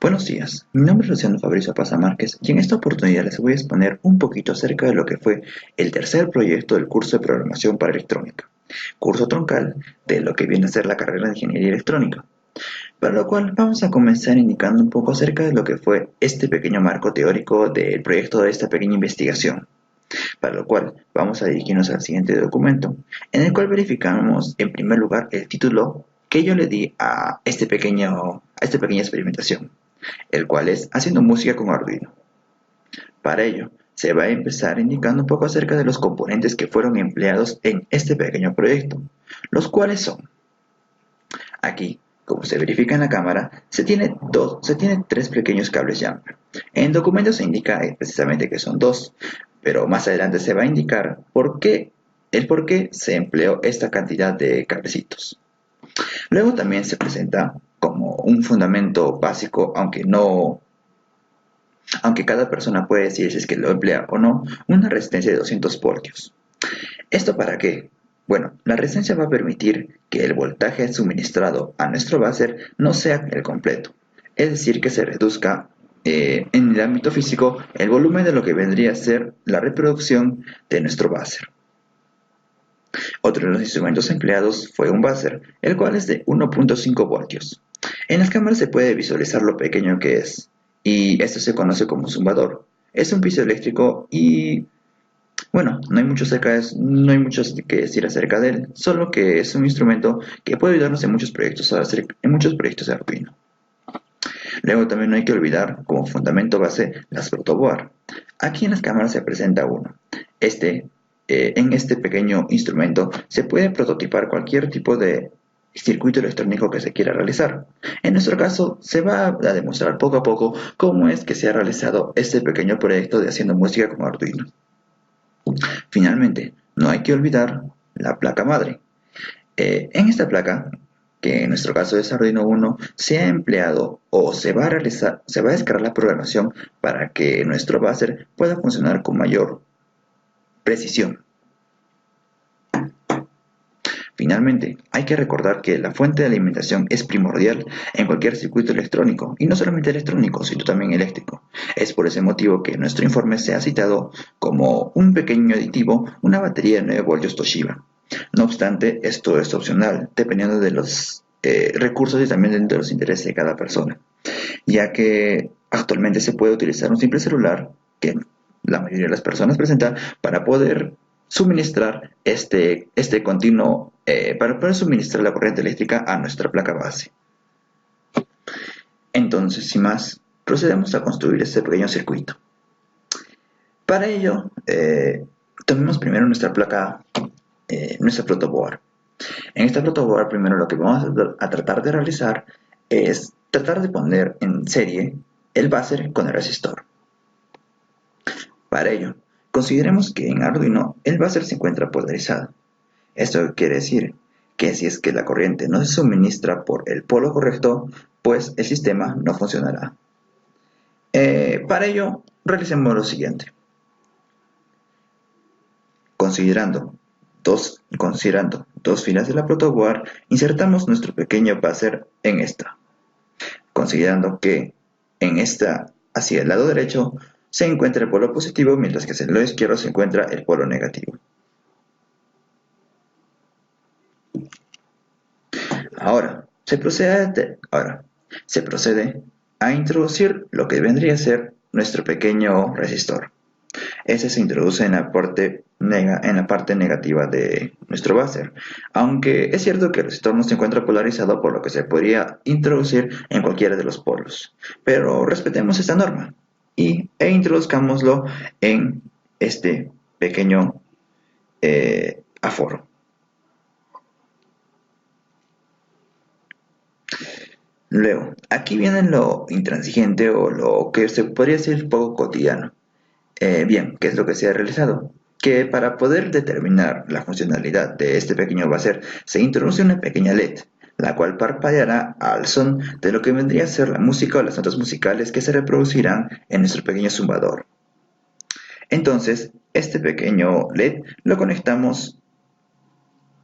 Buenos días, mi nombre es Luciano Fabricio Paza Márquez y en esta oportunidad les voy a exponer un poquito acerca de lo que fue el tercer proyecto del curso de Programación para Electrónica, curso troncal de lo que viene a ser la carrera de Ingeniería Electrónica, para lo cual vamos a comenzar indicando un poco acerca de lo que fue este pequeño marco teórico del proyecto de esta pequeña investigación, para lo cual vamos a dirigirnos al siguiente documento, en el cual verificamos en primer lugar el título que yo le di a esta pequeña experimentación, el cual es Haciendo música con Arduino. Para ello, se va a empezar indicando un poco acerca de los componentes que fueron empleados en este pequeño proyecto, los cuales son, aquí, como se verifica en la cámara, se tiene tres pequeños cables Jumper. En el documento se indica precisamente que son dos, pero más adelante se va a indicar el por qué se empleó esta cantidad de cablecitos. Luego también se presenta como un fundamento básico, aunque cada persona puede decir si es que lo emplea o no, una resistencia de 200 voltios. ¿Esto para qué? Bueno, la resistencia va a permitir que el voltaje suministrado a nuestro buzzer no sea el completo, es decir, que se reduzca en el ámbito físico el volumen de lo que vendría a ser la reproducción de nuestro buzzer. Otro de los instrumentos empleados fue un buzzer, el cual es de 1.5 voltios. En las cámaras se puede visualizar lo pequeño que es, y esto se conoce como zumbador. Es un piso eléctrico y, bueno, no hay mucho que decir acerca de él, solo que es un instrumento que puede ayudarnos en muchos proyectos de Arduino. Luego también no hay que olvidar como fundamento base las protoboard. Aquí en las cámaras se presenta uno. En este pequeño instrumento se puede prototipar cualquier tipo de circuito electrónico que se quiera realizar. En nuestro caso, se va a demostrar poco a poco cómo es que se ha realizado este pequeño proyecto de haciendo música con Arduino. Finalmente, no hay que olvidar la placa madre. En esta placa, que en nuestro caso es Arduino Uno, se ha empleado o se va a descargar la programación para que nuestro buzzer pueda funcionar con mayor precisión. Finalmente, hay que recordar que la fuente de alimentación es primordial en cualquier circuito electrónico, y no solamente electrónico, sino también eléctrico. Es por ese motivo que en nuestro informe se ha citado como un pequeño aditivo una batería de 9 voltios Toshiba. No obstante, esto es opcional, dependiendo de los recursos y también de los intereses de cada persona, ya que actualmente se puede utilizar un simple celular que la mayoría de las personas presenta para poder suministrar para poder suministrar la corriente eléctrica a nuestra placa base. Entonces, sin más, procedemos a construir este pequeño circuito. Para ello, tomemos primero nuestra protoboard. En esta protoboard, primero lo que vamos a tratar de realizar es tratar de poner en serie el buzzer con el resistor. Para ello, consideremos que en Arduino el buzzer se encuentra polarizado. Esto quiere decir que si es que la corriente no se suministra por el polo correcto, pues el sistema no funcionará. Para ello, realicemos lo siguiente. Considerando dos filas de la protoboard, insertamos nuestro pequeño buzzer en esta, considerando que en esta, hacia el lado derecho, se encuentra el polo positivo, mientras que hacia el lado izquierdo se encuentra el polo negativo. Ahora se procede a introducir lo que vendría a ser nuestro pequeño resistor. Ese se introduce en la parte negativa de nuestro buzzer, aunque es cierto que el resistor no se encuentra polarizado, por lo que se podría introducir en cualquiera de los polos, pero respetemos esta norma e introduzcámoslo en este pequeño aforo. Luego, aquí viene lo intransigente o lo que se podría decir poco cotidiano. Bien, ¿qué es lo que se ha realizado? Que para poder determinar la funcionalidad de este pequeño buzzer se introduce una pequeña LED, la cual parpadeará al son de lo que vendría a ser la música o las notas musicales que se reproducirán en nuestro pequeño zumbador. Entonces, este pequeño LED lo conectamos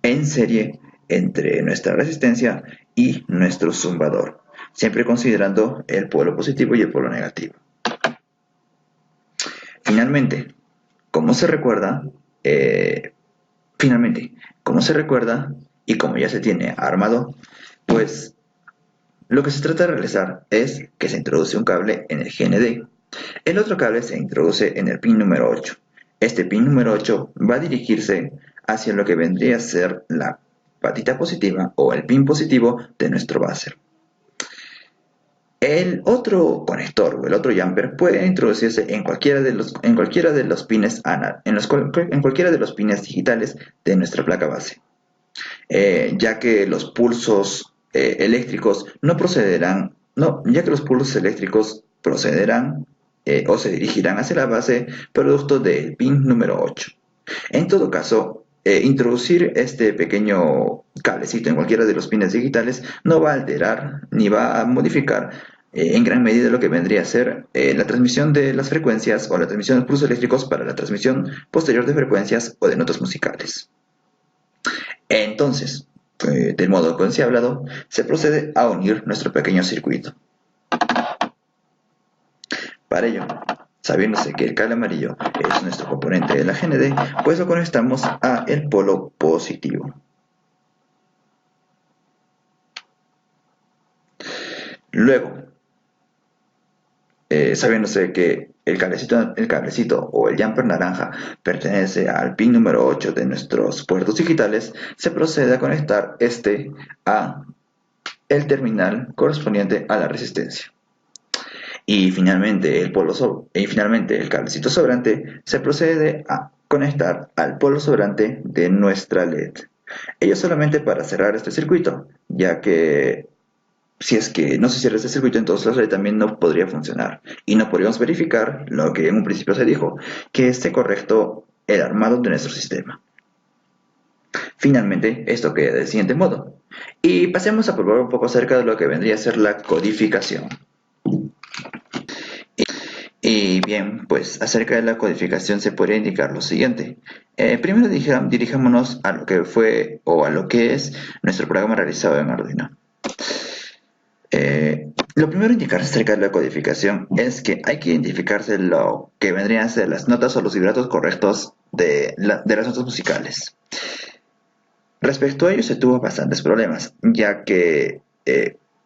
en serie entre nuestra resistencia y nuestro zumbador. siempre considerando el polo positivo y el polo negativo. Finalmente, como se recuerda, y como ya se tiene armado, pues lo que se trata de realizar es que se introduce un cable en el GND. El otro cable se introduce en el pin número 8. Este pin número 8 va a dirigirse hacia lo que vendría a ser la patita positiva o el pin positivo de nuestro buzzer. El otro conector o el otro jumper puede introducirse en cualquiera de los pines en cualquiera de los pines digitales de nuestra placa base, ya que los pulsos eléctricos no procederán, no, ya que los pulsos eléctricos procederán o se dirigirán hacia la base producto del pin número 8. En todo caso, introducir este pequeño cablecito en cualquiera de los pines digitales no va a alterar ni va a modificar en gran medida lo que vendría a ser la transmisión de las frecuencias o la transmisión de pulsos eléctricos para la transmisión posterior de frecuencias o de notas musicales. Entonces, del modo que se ha hablado, se procede a unir nuestro pequeño circuito. Para ello, sabiéndose que el cable amarillo es nuestro componente de la GND, pues lo conectamos a el polo positivo. Luego, sabiéndose que el cablecito o el jumper naranja pertenece al pin número 8 de nuestros puertos digitales, se procede a conectar este a el terminal correspondiente a la resistencia. Y finalmente el cablecito sobrante se procede a conectar al polo sobrante de nuestra LED. Ello solamente para cerrar este circuito, ya que si es que no se cierra este circuito, entonces la LED también no podría funcionar. Y no podríamos verificar lo que en un principio se dijo, que esté correcto el armado de nuestro sistema. Finalmente, esto queda del siguiente modo. Y pasemos a probar un poco acerca de lo que vendría a ser la codificación. Y bien, pues acerca de la codificación se podría indicar lo siguiente. Primero dirijámonos a lo que fue o a lo que es nuestro programa realizado en Arduino. Lo primero a indicar acerca de la codificación es que hay que identificarse lo que vendrían a ser las notas o los vibratos correctos de las notas musicales. Respecto a ello se tuvo bastantes problemas, ya que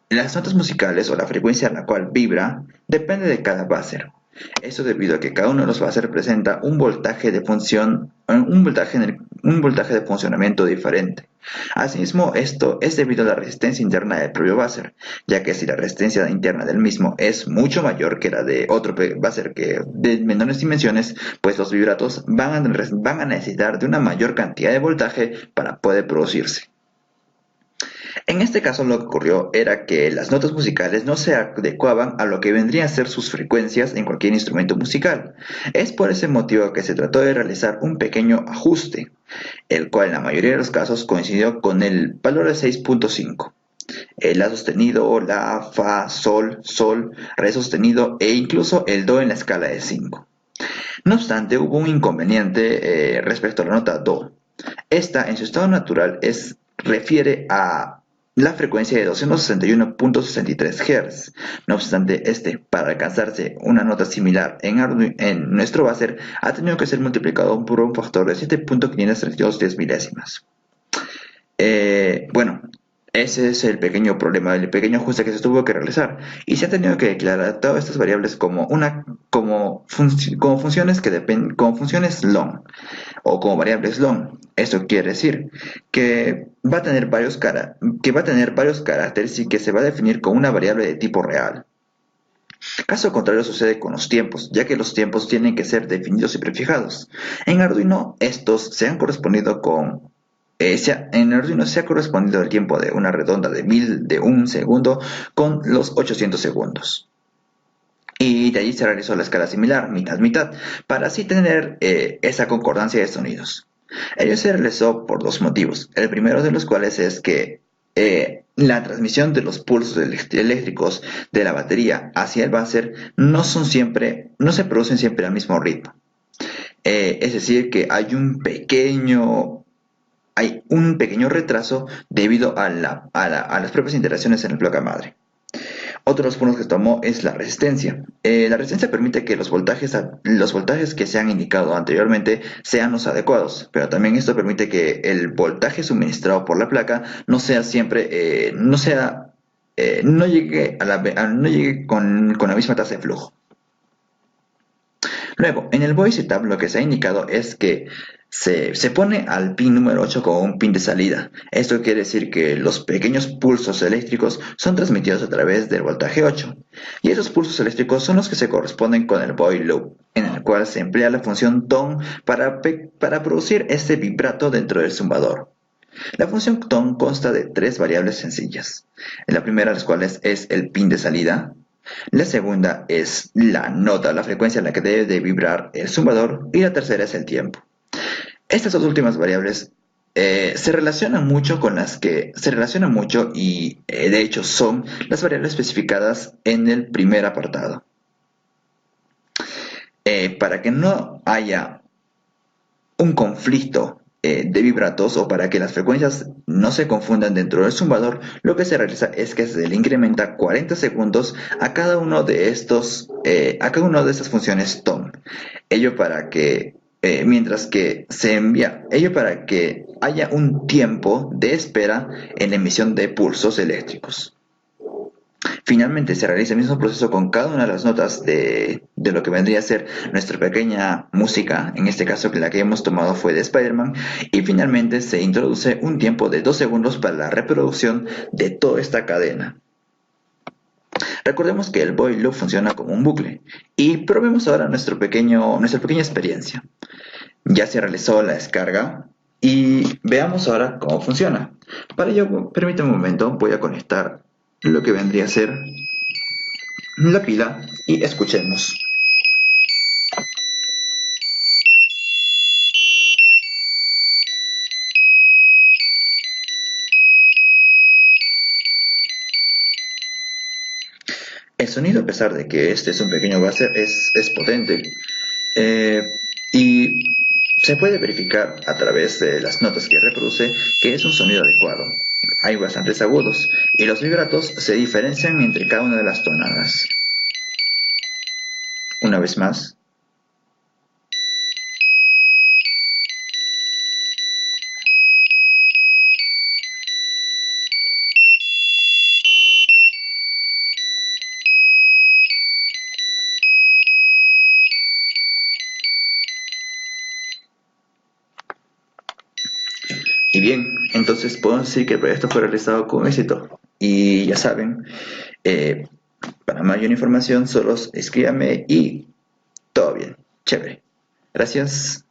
las notas musicales o la frecuencia a la cual vibra depende de cada buzzer. Esto debido a que cada uno de los buzzers presenta un voltaje de funcionamiento diferente. Asimismo, esto es debido a la resistencia interna del propio buzzer, ya que si la resistencia interna del mismo es mucho mayor que la de otro buzzer de menores dimensiones, pues los vibratos van a necesitar de una mayor cantidad de voltaje para poder producirse. En este caso lo que ocurrió era que las notas musicales no se adecuaban a lo que vendrían a ser sus frecuencias en cualquier instrumento musical. Es por ese motivo que se trató de realizar un pequeño ajuste, el cual en la mayoría de los casos coincidió con el valor de 6.5. El La sostenido, La, Fa, Sol, Sol, Re sostenido e incluso el Do en la escala de 5. No obstante, hubo un inconveniente respecto a la nota Do. Esta, en su estado natural, refiere a la frecuencia de 261.63 Hz. No obstante, para alcanzarse una nota similar en nuestro buzzer, ha tenido que ser multiplicado por un factor de 7.532 milésimas. Bueno, ese es el pequeño problema, el pequeño ajuste que se tuvo que realizar, y se ha tenido que declarar todas estas variables como funciones long o como variables long. Esto quiere decir que va a tener varios caracteres y que se va a definir con una variable de tipo real. Caso contrario sucede con los tiempos, ya que los tiempos tienen que ser definidos y prefijados. En Arduino estos se han correspondido con en Arduino se ha correspondido el tiempo de una redonda de 1000 de un segundo con los 800 segundos. Y de allí se realizó la escala similar, mitad-mitad, para así tener esa concordancia de sonidos. Ello se realizó por dos motivos. El primero de los cuales es que la transmisión de los pulsos eléctricos de la batería hacia el buzzer no se producen siempre al mismo ritmo. Es decir, que hay un pequeño retraso debido a las propias interacciones en la placa madre. Otro de los puntos que tomó es la resistencia. La resistencia permite que los voltajes que se han indicado anteriormente sean los adecuados, pero también esto permite que el voltaje suministrado por la placa no sea siempre, no llegue, no llegue con la misma tasa de flujo. Luego, en el voice setup lo que se ha indicado es que se pone al pin número 8 como un pin de salida. Esto quiere decir que los pequeños pulsos eléctricos son transmitidos a través del voltaje 8. Y esos pulsos eléctricos son los que se corresponden con el void loop, en el cual se emplea la función tone para producir este vibrato dentro del zumbador. La función tone consta de tres variables sencillas. La primera de las cuales es el pin de salida. La segunda es la nota, la frecuencia en la que debe de vibrar el zumbador, y la tercera es el tiempo. Estas dos últimas variables se relacionan mucho y de hecho son las variables especificadas en el primer apartado. Para que no haya un conflicto de vibratos o para que las frecuencias no se confundan dentro del zumbador, lo que se realiza es que se le incrementa 40 segundos a cada uno de estas funciones tone. Ello para que para que haya un tiempo de espera en la emisión de pulsos eléctricos. Finalmente se realiza el mismo proceso con cada una de las notas de lo que vendría a ser nuestra pequeña música, en este caso que la que hemos tomado fue de Spider-Man, y finalmente se introduce un tiempo de 2 segundos para la reproducción de toda esta cadena. Recordemos que el void loop funciona como un bucle, y probemos ahora nuestra pequeña experiencia. Ya se realizó la descarga y veamos ahora cómo funciona. Para ello, permítame un momento, voy a conectar lo que vendría a ser la pila y escuchemos. El sonido, a pesar de que este es un pequeño buzzer, es potente, y se puede verificar a través de las notas que reproduce que es un sonido adecuado. Hay bastantes agudos y los vibratos se diferencian entre cada una de las tonadas. Una vez más. Y bien, entonces podemos decir que el proyecto fue realizado con éxito. Y ya saben, para mayor información solo escríbame y todo bien. Chévere. Gracias.